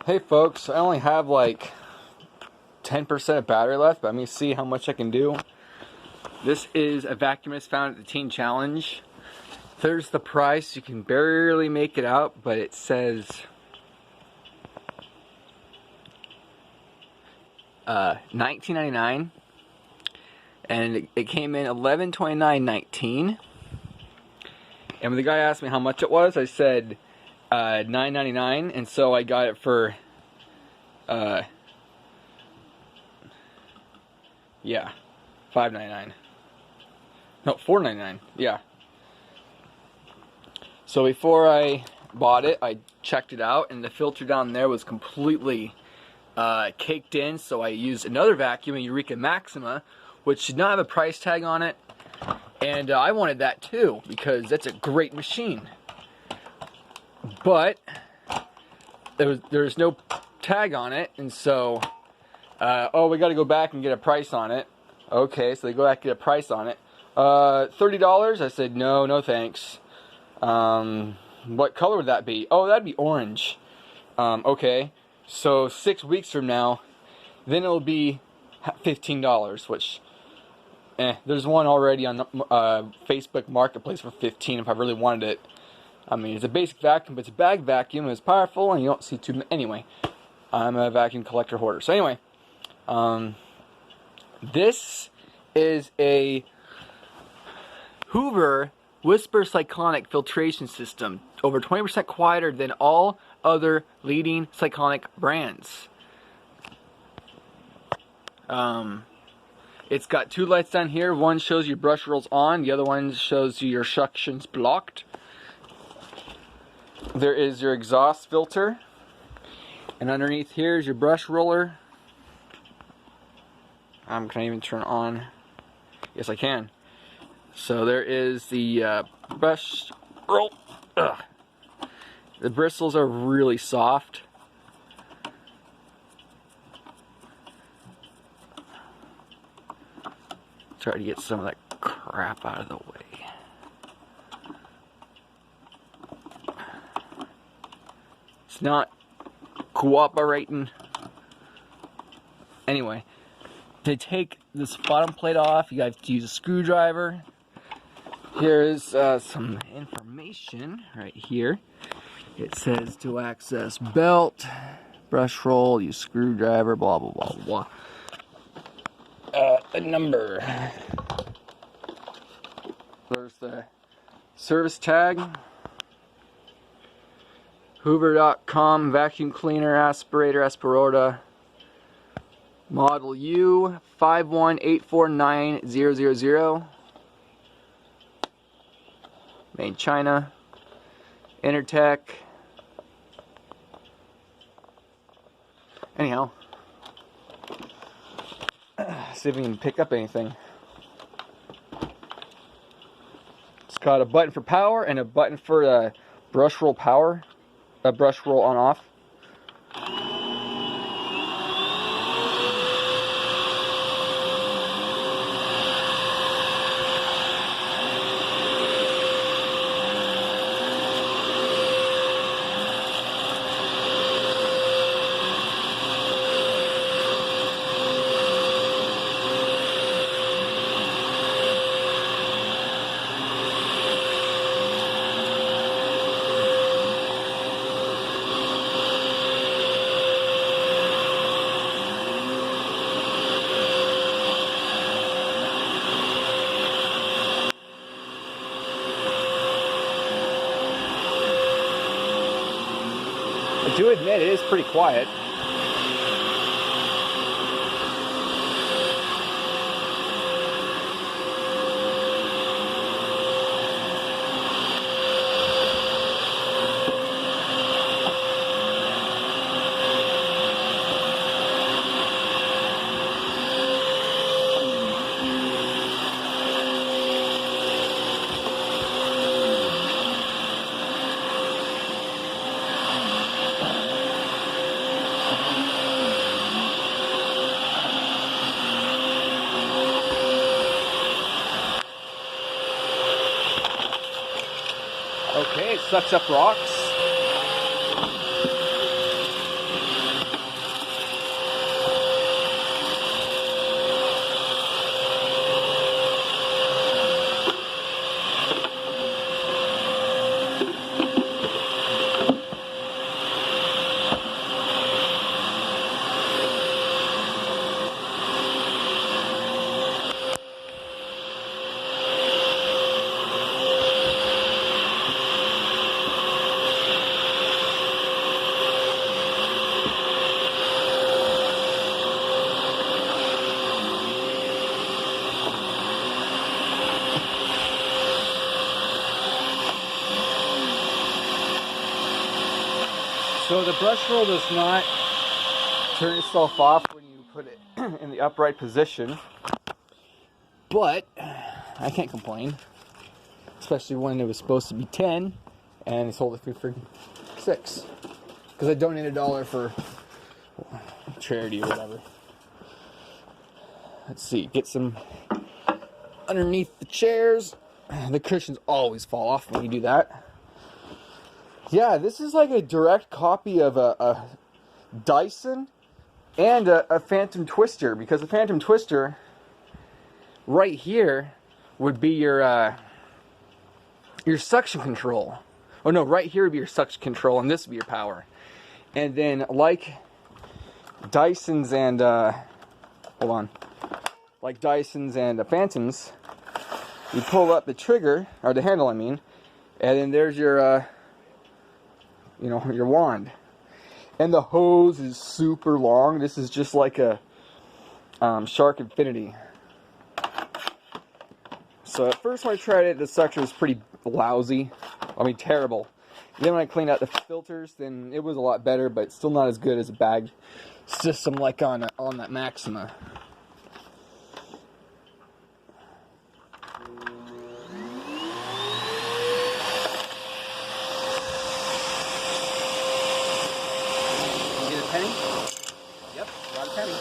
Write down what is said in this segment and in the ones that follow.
Hey folks, I only have like 10% of battery left, but let me see how much I can do. This is a vacuumist found at the Teen Challenge. There's the price. You can barely make it out, but it says $19.99, and it came in $11.29.19. And when the guy asked me how much it was, I said $9.99, and so I got it for yeah, $5.99. No, $4.99. Yeah. So before I bought it, I checked it out, and the filter down there was completely caked in. So I used another vacuum, a Eureka Maxima, which did not have a price tag on it, and I wanted that too because that's a great machine. But there's no tag on it, and so oh, we got to go back and get a price on it. Okay, so they go back and get a price on it. $30. I said no thanks. What color would that be? Oh, that'd be orange. Okay, so 6 weeks from now, then it'll be $15, which there's one already on Facebook Marketplace for $15 if I really wanted it. I mean, it's a basic vacuum, but it's a bag vacuum. It's powerful, and you don't see too many. Anyway, I'm a vacuum collector hoarder. So anyway, this is a Hoover Whisper cyclonic filtration system, over 20% quieter than all other leading cyclonic brands. It's got two lights down here. One shows your brush rolls on, the other one shows you your suctions blocked. There is your exhaust filter, and underneath here is your brush roller. Can I even turn it on? Yes, I can. So there is the brush roll. Ugh. The bristles are really soft. Try to get some of that crap out of the way. It's not cooperating. Anyway, to take this bottom plate off, you have to use a screwdriver. Here's some information right here. It says to access belt, brush roll, use screwdriver, blah blah blah blah. A number. There's the service tag. Hoover.com vacuum cleaner, aspirator, aspirota. Model U 5184900. Made in China. Intertech. Anyhow, see if we can pick up anything. It's got a button for power and a button for brush roll power. Brush roll on off. I do admit it is pretty quiet. Okay, it sucks up rocks. So the brush roll does not turn itself off when you put it in the upright position, but I can't complain, especially when it was supposed to be 10 and they sold it for $6 because I donated $1 for charity or whatever. Let's see, get some underneath the chairs. The cushions always fall off when you do that. Yeah, this is like a direct copy of a Dyson and a Phantom Twister, because the Phantom Twister right here would be your suction control. Oh no, right here would be your suction control, and this would be your power. And then, like Dysons and like Dysons and Phantoms, you pull up the trigger, or the handle, I mean, and then there's your your wand. And the hose is super long. This is just like a Shark Infinity. So at first when I tried it, the suction was pretty lousy. I mean, terrible. Then when I cleaned out the filters, then it was a lot better, but still not as good as a bag system like on that Maxima. You get a penny? Yep, got a penny.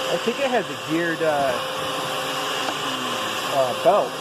I think it has a geared belt.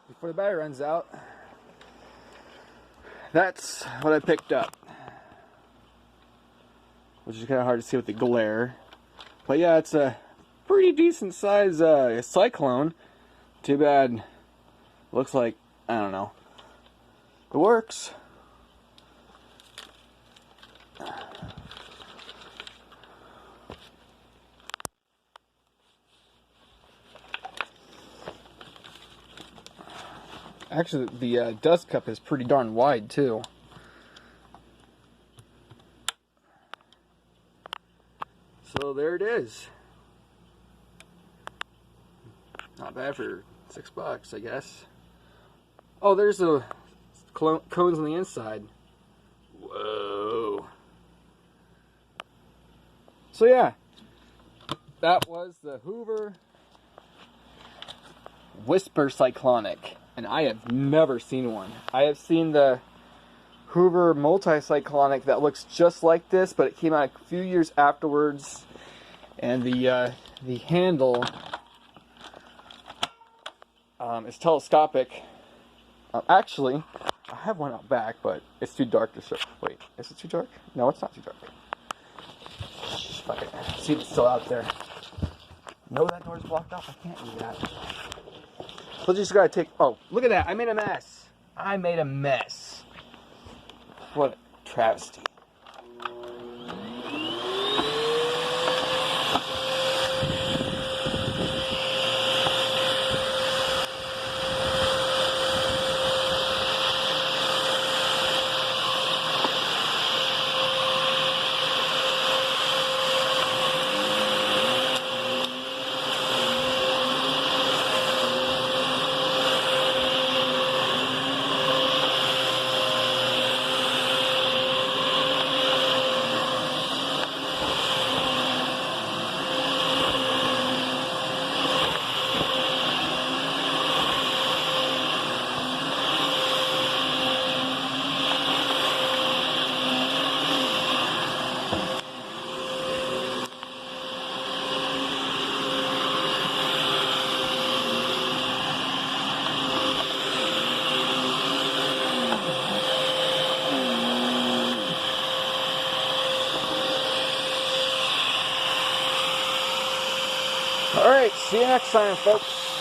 Before the battery runs out, that's what I picked up, which is kind of hard to see with the glare, but yeah, it's a pretty decent size cyclone. Too bad, looks like, I don't know, it works. Actually, the dust cup is pretty darn wide too. So there it is. Not bad for $6, I guess. Oh, there's the cones on the inside. Whoa. So yeah, that was the Hoover Whisper Cyclonic, and I have never seen one. I have seen the Hoover multi-cyclonic that looks just like this, but it came out a few years afterwards, and the handle is telescopic. Actually, I have one out back, but it's too dark to show. Wait, is it too dark? No, it's not too dark. Fuck it. See if it's still out there. No, that door's blocked off. I can't do that. So just gotta take. Oh, look at that! I made a mess. I made a mess. What a travesty. Alright, see you next time, folks.